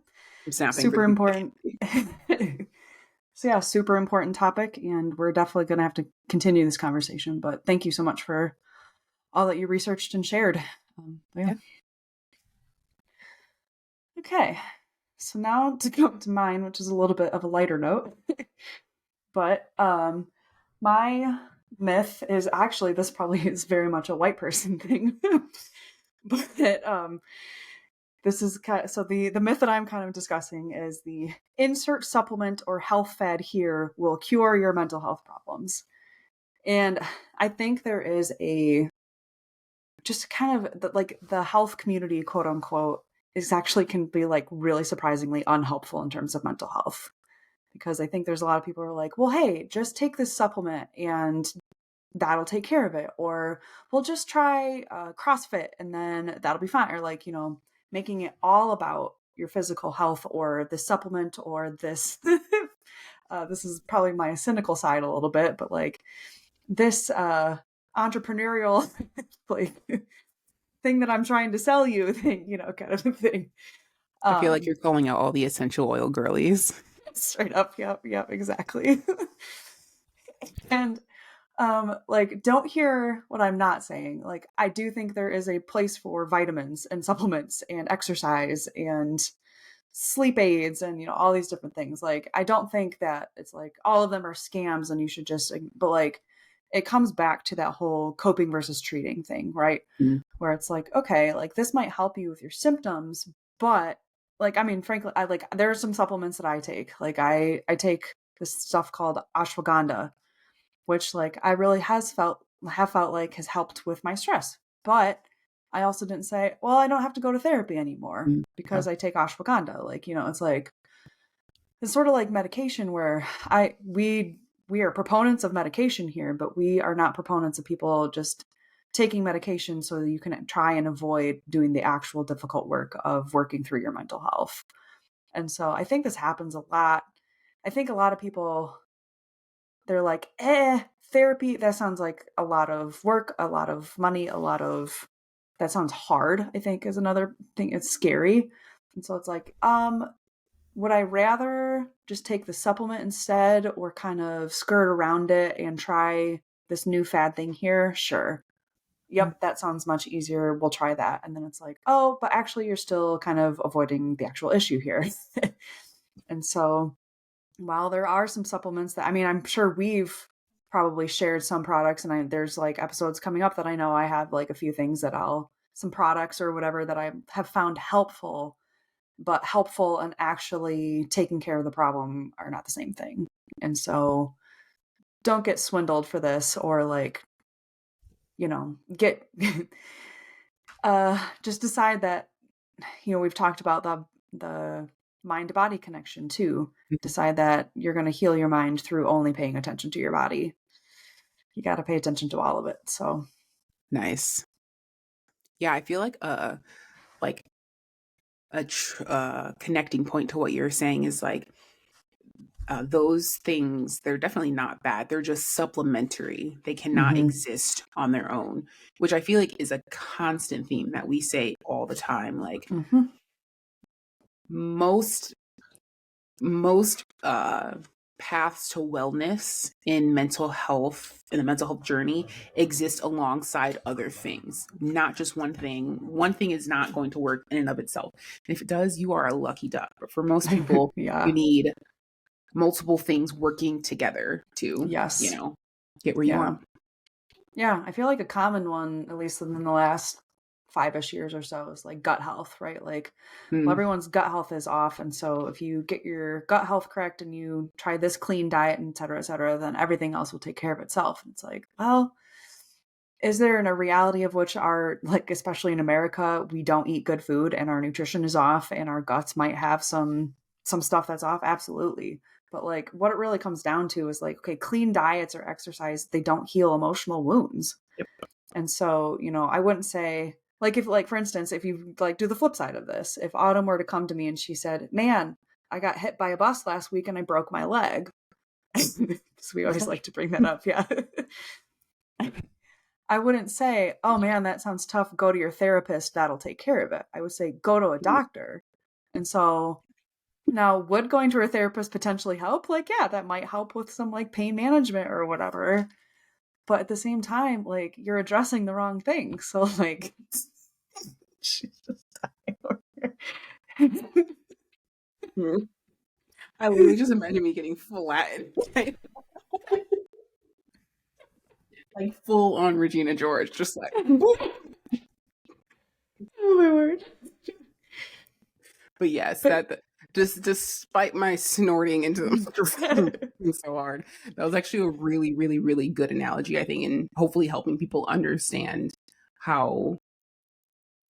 A: snapping for
C: Super
A: the people.
C: important. So yeah, super important topic, and we're definitely going to have to continue this conversation. But thank you so much for all that you researched and shared. Yeah. Okay, so now to go to mine, which is a little bit of a lighter note. But my myth is actually, this probably is very much a white person thing. But this is kind of, so the myth that I'm kind of discussing is the insert supplement or health fad here will cure your mental health problems. And I think there is a just kind of like the health community, quote unquote, is actually can be like really surprisingly unhelpful in terms of mental health. Because I think there's a lot of people who are like, well, hey, just take this supplement and that'll take care of it. Or we'll just try CrossFit and then that'll be fine. Or like, making it all about your physical health or the supplement or this. This is probably my cynical side a little bit, but like this entrepreneurial like thing that I'm trying to sell you thing, kind of a thing.
A: I feel like
C: Um,
A: you're calling out all the essential oil girlies.
C: Straight up. Yep. Yep. Exactly. And like don't hear what I'm not saying. Like I do think there is a place for vitamins and supplements and exercise and sleep aids and all these different things. Like I don't think that it's like all of them are scams and you should just, but like it comes back to that whole coping versus treating thing, right?
A: Mm.
C: Where it's like, okay, like this might help you with your symptoms, but like I mean frankly, I like there are some supplements that I take. Like I take this stuff called ashwagandha, which like I really have felt like has helped with my stress. But I also didn't say, well, I don't have to go to therapy anymore
A: Mm. Yeah.
C: because I take ashwagandha. Like, it's like it's sort of like medication where we are proponents of medication here, but we are not proponents of people just taking medication so that you can try and avoid doing the actual difficult work of working through your mental health. And so I think this happens a lot. I think a lot of people, they're like, therapy, that sounds like a lot of work, a lot of money, that sounds hard, I think is another thing. It's scary. And so it's like, would I rather just take the supplement instead or kind of skirt around it and try this new fad thing here? Sure.
A: Mm.
C: Yep, that sounds much easier. We'll try that. And then it's like, oh, but actually you're still kind of avoiding the actual issue here. And so while there are some supplements that, I mean, I'm sure we've probably shared some products, and there's like episodes coming up that I know I have like a few things that some products or whatever that I have found helpful, but helpful and actually taking care of the problem are not the same thing. And so don't get swindled for this, or like, get just decide that, we've talked about the mind to body connection too. Decide that you're going to heal your mind through only paying attention to your body. You got to pay attention to all of it. So
A: Nice. Yeah, I feel like a connecting point to what you're saying is like those things, they're definitely not bad. They're just supplementary. They cannot exist on their own, which I feel like is a constant theme that we say all the time. Like most paths to wellness in the mental health journey exist alongside other things, not just one thing. One thing is not going to work in and of itself. And if it does, you are a lucky duck. But for most people,
C: yeah.
A: you need multiple things working together to,
C: Yes.
A: get where you want.
C: Yeah, I feel like a common one, at least in the last 5-ish years or so, is like gut health, right? Like, well, everyone's gut health is off. And so if you get your gut health correct and you try this clean diet, et cetera, then everything else will take care of itself. And it's like, well, is there a reality of which like, especially in America, we don't eat good food and our nutrition is off and our guts might have some stuff that's off? Absolutely. But like what it really comes down to is like, okay, clean diets or exercise, they don't heal emotional wounds.
A: Yep.
C: And so, I wouldn't say like, if like, for instance, if you like do the flip side of this, if Autumn were to come to me and she said, man, I got hit by a bus last week and I broke my leg. So we always like to bring that up. Yeah. I wouldn't say, oh man, that sounds tough. Go to your therapist. That'll take care of it. I would say, go to a doctor. And so now, would going to a therapist potentially help? Like, yeah, that might help with some like pain management or whatever. But at the same time, like, you're addressing the wrong thing. So like, she's just dying over here.
A: I literally just imagine me getting flattened. Like full on Regina George, just like
C: oh my word.
A: But yes, that just despite my snorting into them so hard, that was actually a really, really, really good analogy, I think, and hopefully helping people understand how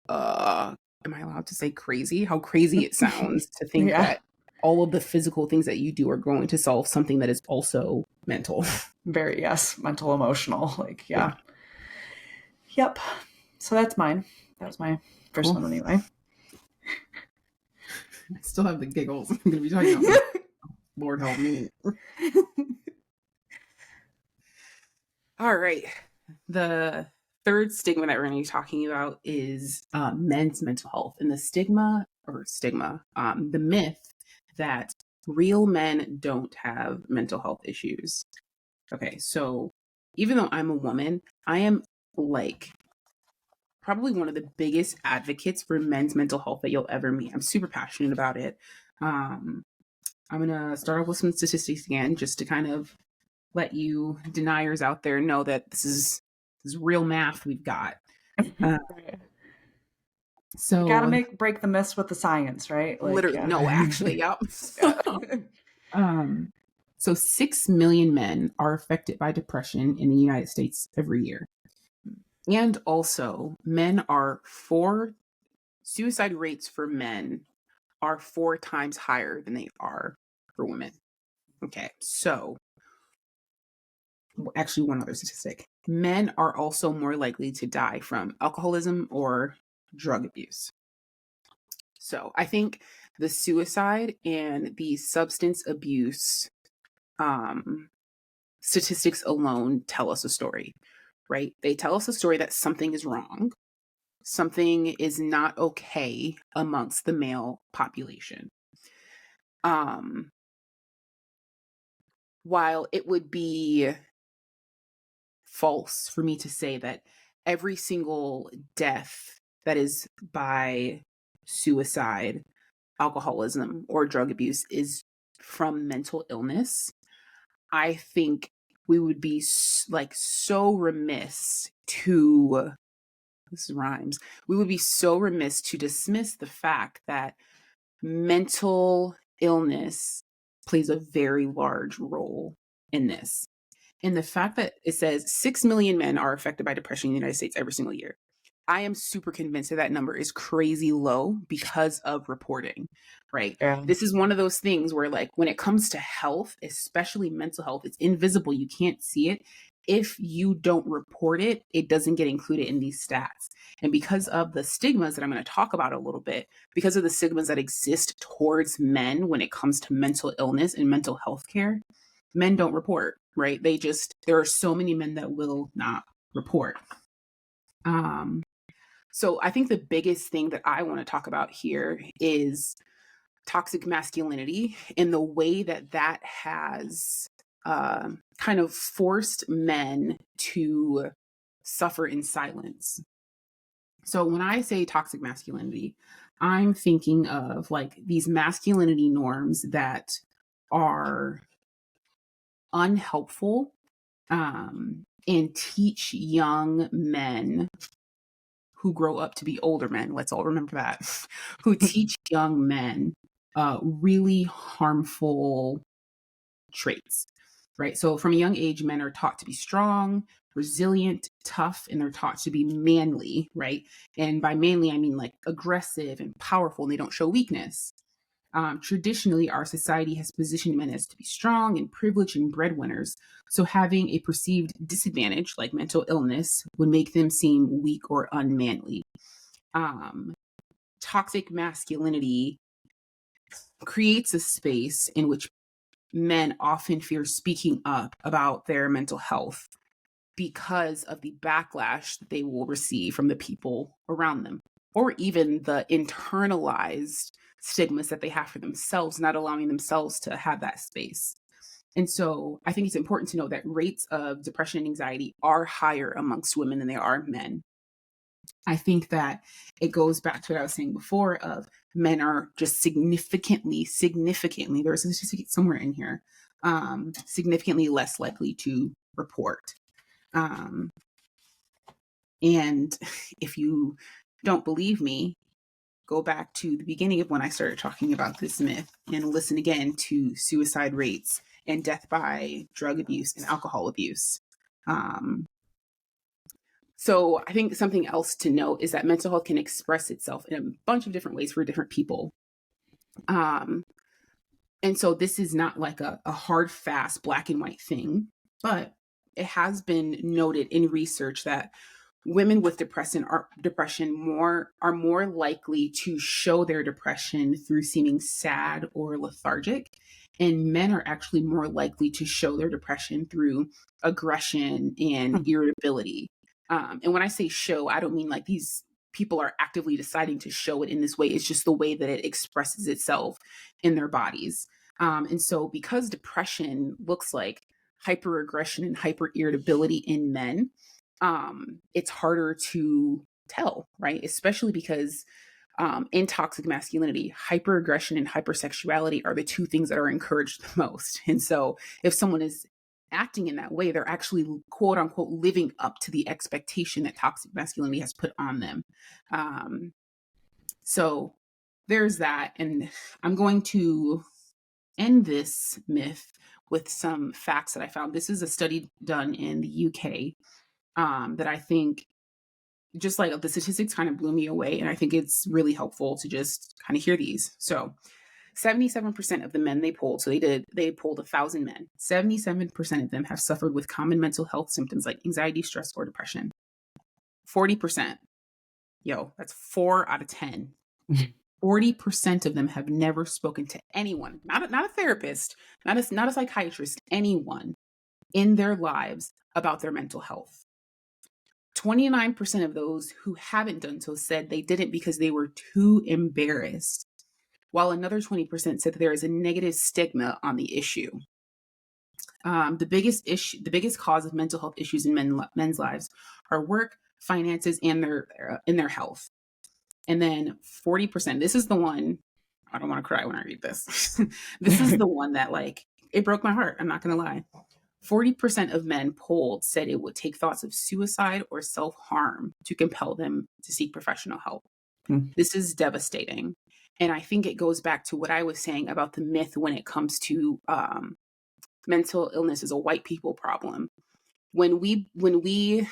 A: am I allowed to say crazy? How crazy it sounds to think that all of the physical things that you do are going to solve something that is also mental.
C: Very, yes, mental, emotional. Like, yeah. Yep. So that's mine. That was my first one anyway.
A: I still have the giggles. I'm going to be talking about Lord help me. All right. The third stigma that we're going to be talking about is men's mental health, and the the myth that real men don't have mental health issues. Okay, so even though I'm a woman, I am like probably one of the biggest advocates for men's mental health that you'll ever meet. I'm super passionate about it. I'm going to start off with some statistics again, just to kind of let you deniers out there know that this is real math we've got. So
C: you gotta break the myths with the science, right? Like,
A: literally, no, actually, yep. So 6 million men are affected by depression in the United States every year. And also, suicide rates for men are 4 times higher than they are for women. Okay, so actually one other statistic. Men are also more likely to die from alcoholism or drug abuse. So I think the suicide and the substance abuse statistics alone tell us a story, right? They tell us a story that something is wrong. Something is not okay amongst the male population. While it would be false for me to say that every single death that is by suicide, alcoholism, or drug abuse is from mental illness, I think we would be like so remiss to, this rhymes, we would be so remiss to dismiss the fact that mental illness plays a very large role in this. And the fact that it says 6 million men are affected by depression in the United States every single year. I am super convinced that that number is crazy low because of reporting, right?
C: Yeah.
A: This is one of those things where, like, when it comes to health, especially mental health, it's invisible. You can't see it. If you don't report it, it doesn't get included in these stats. And because of the stigmas that I'm going to talk about a little bit, because of the stigmas that exist towards men when it comes to mental illness and mental health care, men don't report, right? There are so many men that will not report. So I think the biggest thing that I want to talk about here is toxic masculinity and the way that that has kind of forced men to suffer in silence. So when I say toxic masculinity, I'm thinking of like these masculinity norms that are unhelpful and teach young men who grow up to be older men, let's all remember that, who teach young men really harmful traits, right? So from a young age, men are taught to be strong, resilient, tough, and they're taught to be manly, right? And by manly, I mean like aggressive and powerful, and they don't show weakness. Traditionally, our society has positioned men as to be strong and privileged and breadwinners. So having a perceived disadvantage like mental illness would make them seem weak or unmanly. Toxic masculinity creates a space in which men often fear speaking up about their mental health because of the backlash that they will receive from the people around them, or even the internalized stigmas that they have for themselves, not allowing themselves to have that space. And so I think it's important to know that rates of depression and anxiety are higher amongst women than they are men. I think that it goes back to what I was saying before of men are just significantly, there's a statistic somewhere in here, significantly less likely to report. And if you don't believe me, go back to the beginning of when I started talking about this myth and listen again to suicide rates and death by drug abuse and alcohol abuse. So I think something else to note is that mental health can express itself in a bunch of different ways for different people. And so this is not like a hard, fast, black and white thing, but it has been noted in research that women with depression are more likely to show their depression through seeming sad or lethargic, and men are actually more likely to show their depression through aggression and irritability. And when I say show, I don't mean like these people are actively deciding to show it in this way. It's just the way that it expresses itself in their bodies. And so because depression looks like hyperaggression and hyperirritability in men, it's harder to tell, right? Especially because in toxic masculinity, hyperaggression and hypersexuality are the two things that are encouraged the most. And so if someone is acting in that way, they're actually quote unquote living up to the expectation that toxic masculinity has put on them. So there's that. And I'm going to end this myth with some facts that I found. This is a study done in the UK that I think just like the statistics kind of blew me away. And I think it's really helpful to just kind of hear these. So 77% of the men they polled, so they polled 1,000 men, 77% of them have suffered with common mental health symptoms like anxiety, stress, or depression. 40%, that's 4 out of 10. 40% of them have never spoken to anyone, not a therapist, not a psychiatrist, anyone in their lives about their mental health. 29% of those who haven't done so said they didn't because they were too embarrassed, while another 20% said that there is a negative stigma on the issue. The biggest cause of mental health issues in men's lives are work, finances, and their health. And then 40%, this is the one, I don't want to cry when I read this. This is the one that, like, it broke my heart. I'm not going to lie. 40% of men polled said it would take thoughts of suicide or self-harm to compel them to seek professional help. This is devastating. And I think it goes back to what I was saying about the myth when it comes to mental illness is a white people problem. When we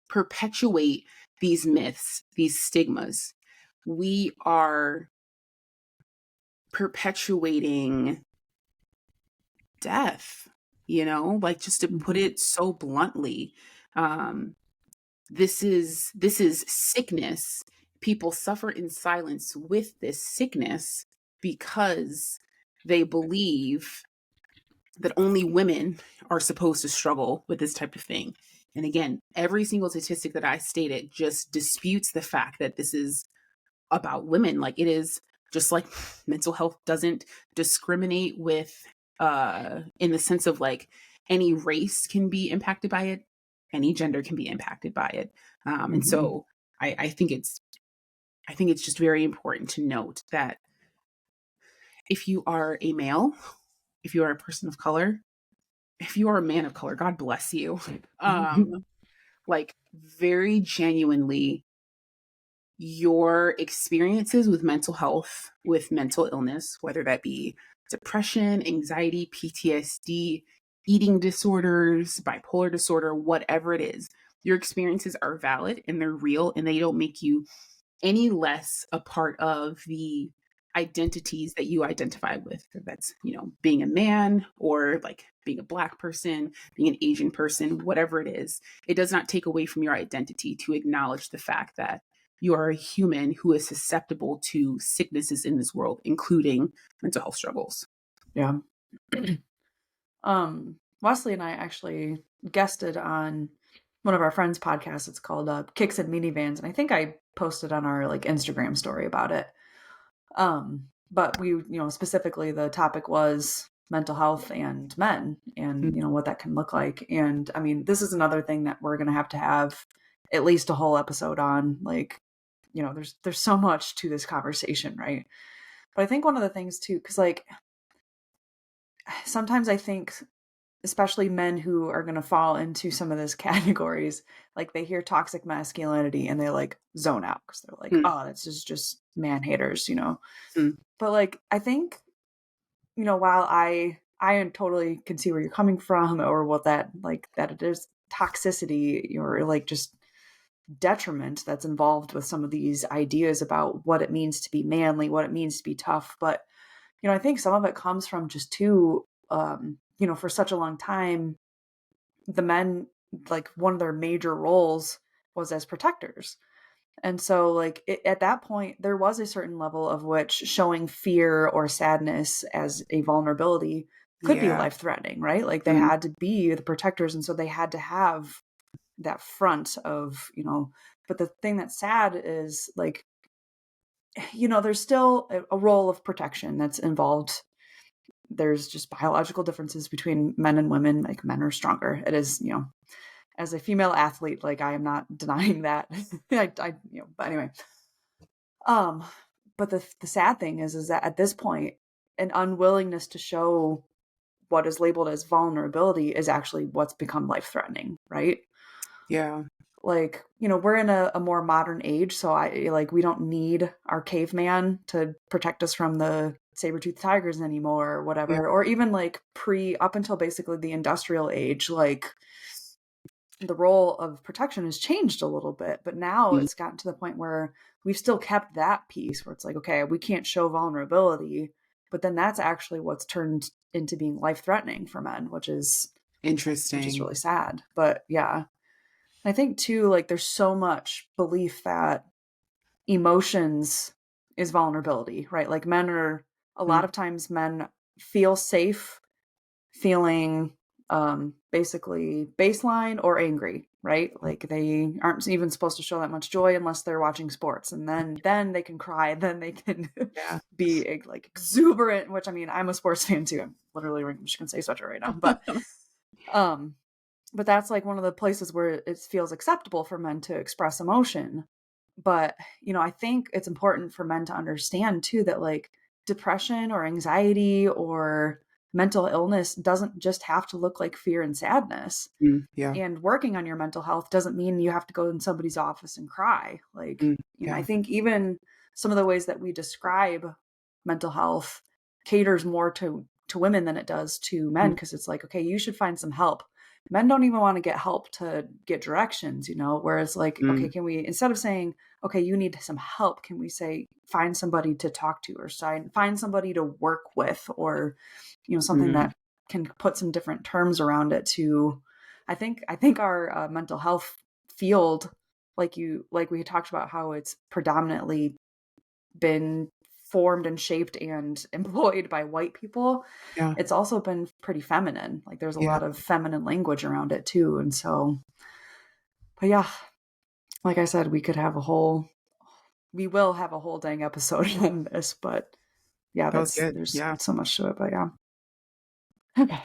A: perpetuate these myths, these stigmas, we are perpetuating death, like, just to put it so bluntly. This is sickness. People suffer in silence with this sickness because they believe that only women are supposed to struggle with this type of thing. And again, every single statistic that I stated just disputes the fact that this is about women. Like, it is just like mental health doesn't discriminate with, in the sense of like any race can be impacted by it, any gender can be impacted by it. And so I think it's just very important to note that if you are a male, if you are a person of color, if you are a man of color, God bless you. Like, very genuinely, your experiences with mental health, with mental illness, whether that be depression, anxiety, PTSD, eating disorders, bipolar disorder, whatever it is, your experiences are valid and they're real, and they don't make you any less a part of the identities that you identify with. That's, being a man, or like being a Black person, being an Asian person, whatever it is. It does not take away from your identity to acknowledge the fact that you are a human who is susceptible to sicknesses in this world, including mental health struggles.
C: Yeah. Wesley and I actually guested on one of our friends' podcasts. It's called Kicks and Minivans, and I think I posted on our like Instagram story about it. But we, specifically the topic was mental health and men, and what that can look like. And I mean, this is another thing that we're going to have at least a whole episode on. Like, there's so much to this conversation, right? But I think one of the things too, because like sometimes I think, especially men who are going to fall into some of those categories, like they hear toxic masculinity and they like zone out because they're like, oh, that's just man haters, But like, I think, while I totally can see where you're coming from, or what that it is toxicity or like just detriment that's involved with some of these ideas about what it means to be manly, what it means to be tough. But, I think some of it comes from just too, for such a long time, the men, like one of their major roles was as protectors. And so like at that point, there was a certain level of which showing fear or sadness as a vulnerability could be life threatening, right? Like they had to be the protectors. And so they had to have that front of, but the thing that's sad is like, there's still a role of protection that's involved. There's just biological differences between men and women. Like men are stronger. It is, as a female athlete, like I am not denying that. But anyway, but the sad thing is that at this point, an unwillingness to show what is labeled as vulnerability is actually what's become life-threatening, right?
A: Yeah.
C: Like, we're in a more modern age, so we don't need our caveman to protect us from the saber-toothed tigers anymore or whatever, or even like up until basically the industrial age, like the role of protection has changed a little bit, but now it's gotten to the point where we've still kept that piece where it's like, okay, we can't show vulnerability, but then that's actually what's turned into being life-threatening for men, which is
A: interesting,
C: which is really sad. But yeah, I think too, like there's so much belief that emotions is vulnerability, right? Like a lot of times men feel safe feeling basically baseline or angry, right? Like they aren't even supposed to show that much joy unless they're watching sports, and then they can cry, then they can be like exuberant, which I mean, I'm a sports fan too. I'm literally wearing a Michigan State sweater right now, but that's like one of the places where it feels acceptable for men to express emotion. But I think it's important for men to understand too that like depression or anxiety or mental illness doesn't just have to look like fear and sadness.
A: Yeah.
C: And working on your mental health doesn't mean you have to go in somebody's office and cry. Like, I
A: Yeah.
C: think even some of the ways that we describe mental health caters more to women than it does to men, because it's like, okay, you should find some help. Men don't even want to get help to get directions, whereas like, okay, can we, instead of saying, okay, you need some help, can we say, find somebody to talk to, or find somebody to work with, or, something that can put some different terms around it to, I think our mental health field, like we talked about how it's predominantly been formed and shaped and employed by white people.
A: Yeah.
C: It's also been pretty feminine. Like there's a
A: Yeah.
C: lot of feminine language around it too. And so, but yeah, like I said, we will have a whole dang episode on this, but yeah,
A: That was good.
C: there's
A: Yeah.
C: so much to it, but yeah. Okay.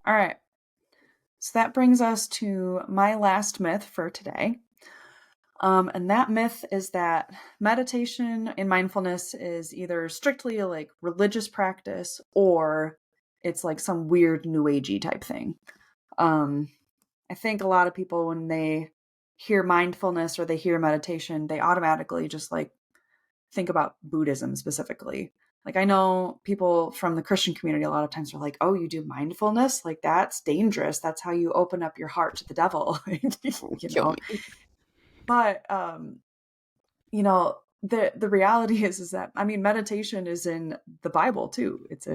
C: All right. So that brings us to my last myth for today. And that myth is that meditation and mindfulness is either strictly a like religious practice, or it's like some weird new-agey type thing. I think a lot of people, when they hear mindfulness or they hear meditation, they automatically just like think about Buddhism specifically. Like I know people from the Christian community a lot of times are like, "Oh, you do mindfulness? Like that's dangerous. That's how you open up your heart to the devil."
A: Kill me.
C: But the reality is that, I mean, meditation is in the Bible too. It's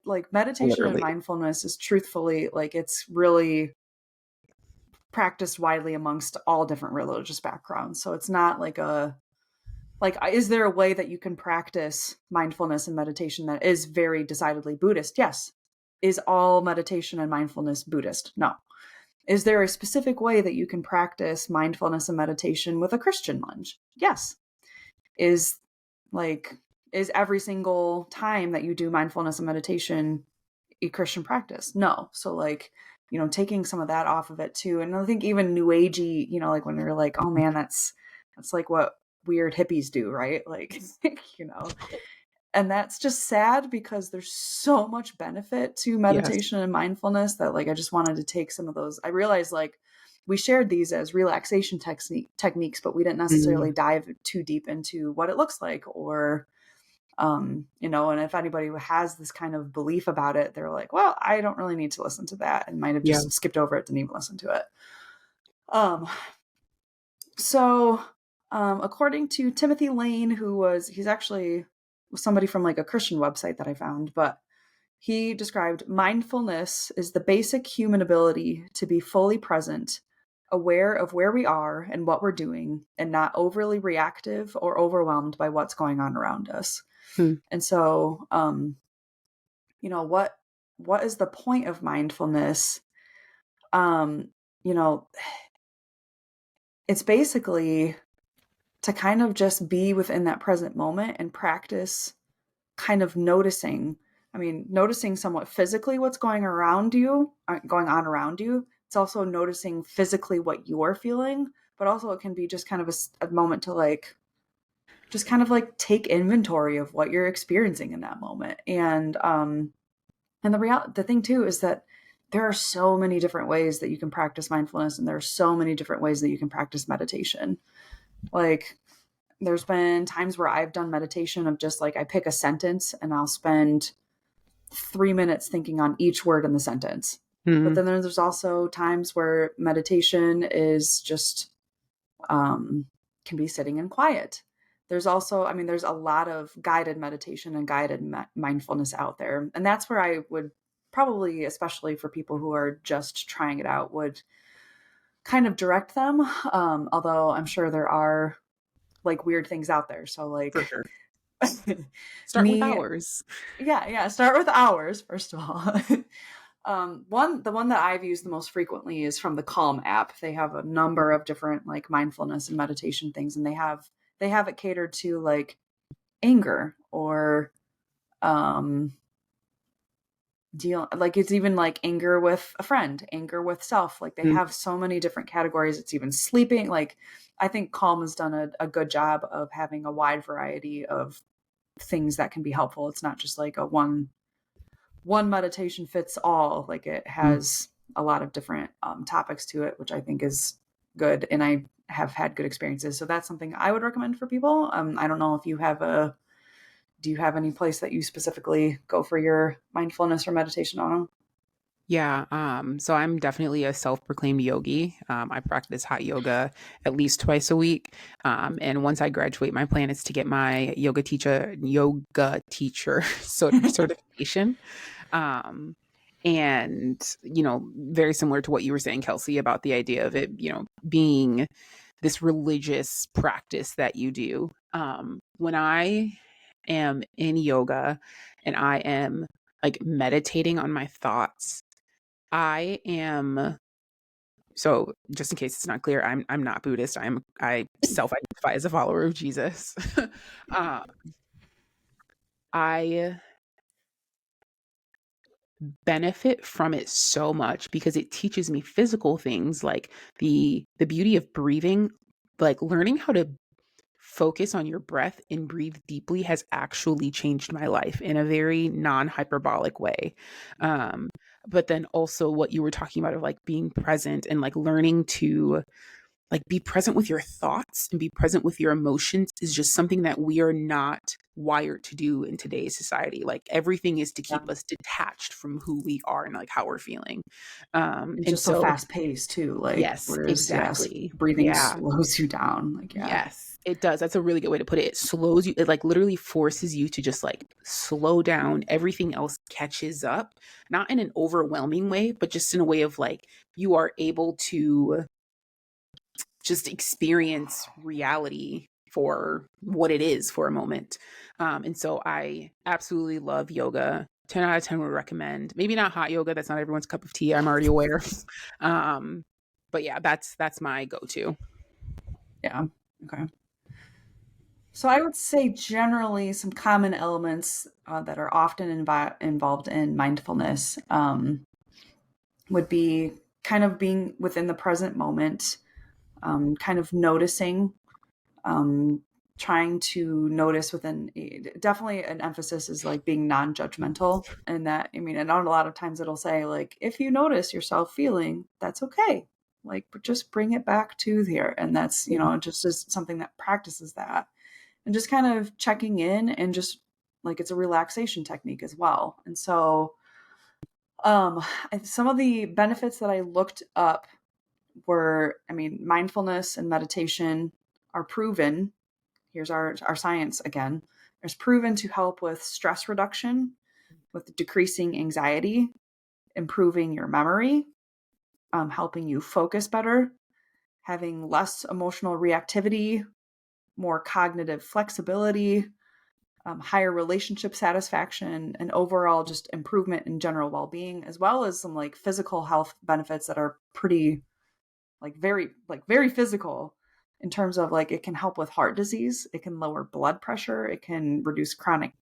C: like meditation and
A: Literally.
C: mindfulness is truthfully like it's really practiced widely amongst all different religious backgrounds. So it's not like is there a way that you can practice mindfulness and meditation that is very decidedly Buddhist? Yes. Is all meditation and mindfulness Buddhist? No. Is there a specific way that you can practice mindfulness and meditation with a Christian lens? Yes. Is every single time that you do mindfulness and meditation a Christian practice? No. So taking some of that off of it too. And I think even new agey, like when you're like, oh man, that's like what weird hippies do, right? Like, and that's just sad because there's so much benefit to
A: Yes.
C: meditation and mindfulness that like I just wanted to take some of those. I realized like we shared these as relaxation techniques, but we didn't necessarily dive too deep into what it looks like, or and if anybody has this kind of belief about it, they're like, well, I don't really need to listen to that, and might have just skipped over it, didn't even listen to it. So according to Timothy Lane, he's actually somebody from like a Christian website that I found, but he described mindfulness is the basic human ability to be fully present, aware of where we are and what we're doing, and not overly reactive or overwhelmed by what's going on around us. And so, what is the point of mindfulness? It's basically to kind of just be within that present moment and practice kind of noticing somewhat physically what's going on around you. It's also noticing physically what you're feeling, but also it can be just kind of a moment to like just kind of like take inventory of what you're experiencing in that moment. And the thing too is that there are so many different ways that you can practice mindfulness, and there are so many different ways that you can practice meditation. Like there's been times where I've done meditation of just like I pick a sentence and I'll spend 3 minutes thinking on each word in the sentence. But then there's also times where meditation is just can be sitting in quiet. There's also, there's a lot of guided meditation and guided mindfulness out there. And that's where I would probably, especially for people who are just trying it out, would kind of direct them. Although I'm sure there are like weird things out there. So like
A: for sure. Start with hours.
C: Yeah. Start with hours, first of all. The one that I've used the most frequently is from the Calm app. They have a number of different like mindfulness and meditation things, and they have it catered to like anger or like it's even like anger with a friend, anger with self. Like they have so many different categories. It's even sleeping. Like I think Calm has done a good job of having a wide variety of things that can be helpful. It's not just like a one one meditation fits all. Like it
A: Mm.
C: has a lot of different topics to it, which I think is good. And I have had good experiences. So that's something I would recommend for people. I don't know if you have do you have any place that you specifically go for your mindfulness or meditation on?
A: Yeah, so I'm definitely a self-proclaimed yogi. I practice hot yoga at least twice a week. And once I graduate, my plan is to get my yoga teacher certification. Um, and very similar to what you were saying, Kelsey, about the idea of it, being this religious practice that you do. When I am in yoga and I am like meditating on my thoughts, I am so just in case it's not clear, I'm not Buddhist. I self-identify as a follower of Jesus. uh, I benefit from it so much because it teaches me physical things like the beauty of breathing, like learning how to focus on your breath and breathe deeply has actually changed my life in a very non-hyperbolic way. But then also what you were talking about of like being present and like learning to like be present with your thoughts and be present with your emotions is just something that we are not wired to do in today's society. Like everything is to
C: Yeah.
A: keep us detached from who we are and like how we're feeling.
C: It's
A: And
C: just so
A: so
C: fast paced too. Like,
A: yes,
C: whereas, yes,
A: exactly.
C: breathing
A: Yeah.
C: slows you down. Like, yeah.
A: Yes, it does. That's a really good way to put it. It slows you, it like literally forces you to just like slow down. Everything else catches up, not in an overwhelming way, but just in a way of like you are able to just experience reality for what it is for a moment. And so I absolutely love yoga. 10 out of 10 would recommend. Maybe not hot yoga. That's not everyone's cup of tea. I'm already aware. um, but yeah, that's my go-to.
C: Yeah. Okay. So I would say generally some common elements that are often involved in mindfulness would be kind of being within the present moment, kind of noticing, um, trying to notice within definitely an emphasis is like being non-judgmental. And that, I mean, and a lot of times it'll say like, if you notice yourself feeling, that's okay. Like, but just bring it back to here. And that's,
A: Yeah.
C: just as something that practices that and just kind of checking in and just like it's a relaxation technique as well. And so um some of the benefits that I looked up were, I mean, mindfulness and meditation are proven. Here's our science again. There's proven to help with stress reduction, with decreasing anxiety, improving your memory, helping you focus better, having less emotional reactivity, more cognitive flexibility, higher relationship satisfaction, and overall just improvement in general well-being, as well as some like physical health benefits that are pretty very physical in terms of like it can help with heart disease, it can lower blood pressure, it can reduce chronic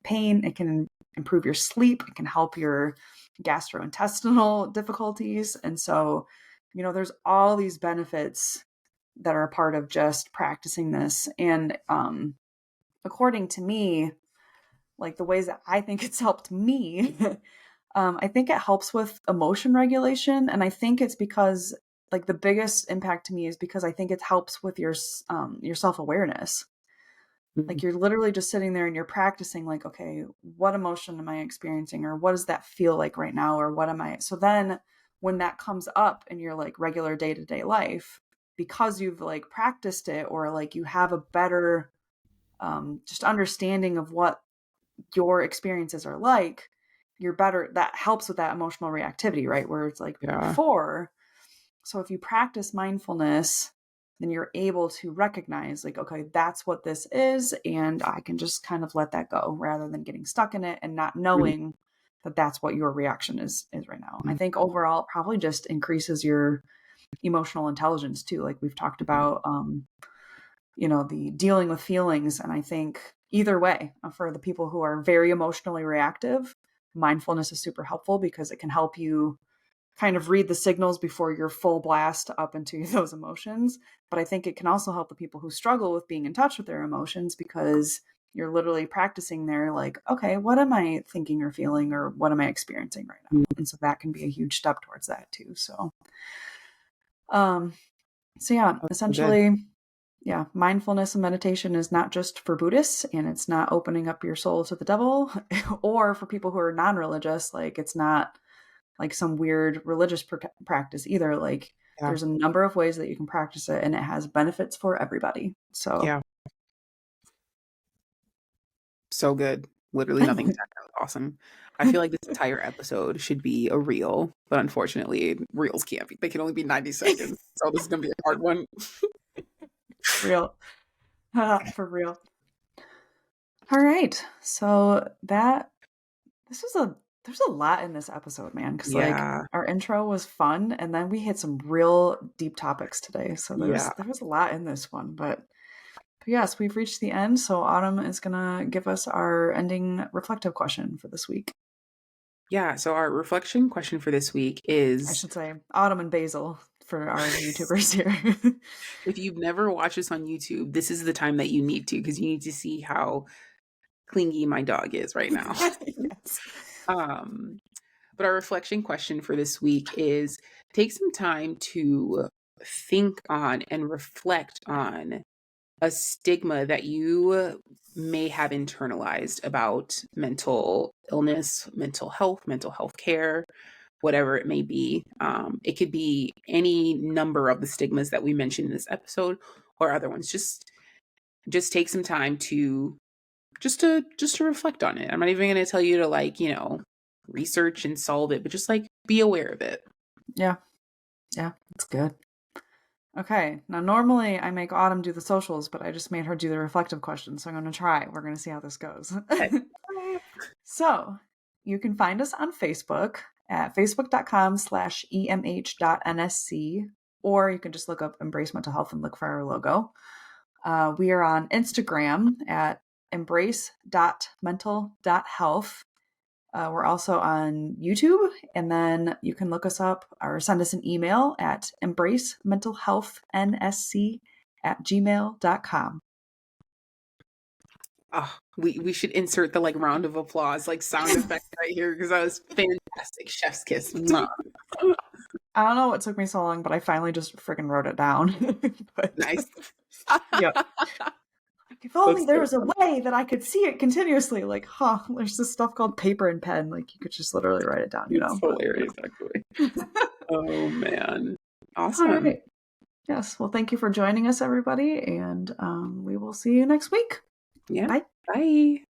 C: pain, it can improve your sleep, it can help your gastrointestinal difficulties. And so, there's all these benefits that are a part of just practicing this. And according to me, like the ways that I think it's helped me, I think it helps with emotion regulation. And I think it's because like the biggest impact to me is because I think it helps with your self-awareness.
A: Mm.
C: Like you're literally just sitting there and you're practicing like, okay, what emotion am I experiencing? Or what does that feel like right now? Or what am I? So then when that comes up in your like regular day-to-day life, because you've like practiced it or like you have a better just understanding of what your experiences are like, you're better. That helps with that emotional reactivity, right? Where it's like
A: Yeah.
C: before. So if you practice mindfulness, then you're able to recognize, like, okay, that's what this is. And I can just kind of let that go rather than getting stuck in it and not
A: Mm.
C: knowing that that's what your reaction is right now. I
A: Mm.
C: think overall, it probably just increases your emotional intelligence too. Like we've talked about, the dealing with feelings. And I think either way, for the people who are very emotionally reactive, mindfulness is super helpful because it can help you kind of read the signals before you're full blast up into those emotions. But I think it can also help the people who struggle with being in touch with their emotions because you're literally practicing there, like, okay, what am I thinking or feeling, or what am I experiencing right now? And so that can be a huge step towards that too. Um, so yeah,
A: That's so good.
C: essentially, yeah, mindfulness and meditation is not just for Buddhists, and it's not opening up your soul to the devil, or for people who are non-religious. Like, it's not like some weird religious practice either. Like,
A: Yeah.
C: there's a number of ways that you can practice it, and it has benefits for everybody. So
A: Yeah. So good. Literally nothing is awesome. I feel like this entire episode should be a reel, but unfortunately, reels can't be. They can only be 90 seconds. So this is going to be a hard one.
C: real, for real. All right. So there's a lot in this episode, man. Because like
A: Yeah.
C: our intro was fun, and then we hit some real deep topics today. So
A: Yeah.
C: there was a lot in this one, but yes, we've reached the end. So Autumn is gonna give us our ending reflective question for this week.
A: Yeah. So our reflection question for this week
C: I
A: is
C: should say Autumn and Basil for our YouTubers here.
A: if you've never watched this on YouTube, this is the time that you need to, because you need to see how clingy my dog is right now.
C: Yes.
A: But our reflection question for this week is take some time to think on and reflect on a stigma that you may have internalized about mental illness, mental health care, whatever it may be. It could be any number of the stigmas that we mentioned in this episode or other ones. Just take some time to just to reflect on it. I'm not even going to tell you to, like, research and solve it, but just like be aware of it.
C: Yeah. Yeah, that's good. Okay, now normally I make Autumn do the socials, but I just made her do the reflective questions, so I'm going to try. We're going to see how this goes.
A: Okay.
C: So, you can find us on Facebook at facebook.com/emh.nsc, or you can just look up Embrace Mental Health and look for our logo. We are on Instagram at embrace.mental.health. We're also on YouTube, and then you can look us up or send us an email at embracementalhealthnsc@gmail.com.
A: Oh, we should insert the like round of applause, like sound effect right here, because that was fantastic. Chef's kiss. Mwah.
C: I don't know what took me so long, but I finally just freaking wrote it down. But,
A: Nice.
C: yeah. If only
A: That's
C: there
A: so
C: was a
A: funny.
C: way that I could see it continuously. Like, there's this stuff called paper and pen. Like, you could just literally write it down,
A: It's hilarious, actually. Oh man.
C: All
A: Awesome.
C: right. Yes. Well, thank you for joining us, everybody, and we will see you next week.
A: Yeah.
C: Bye.
A: Bye.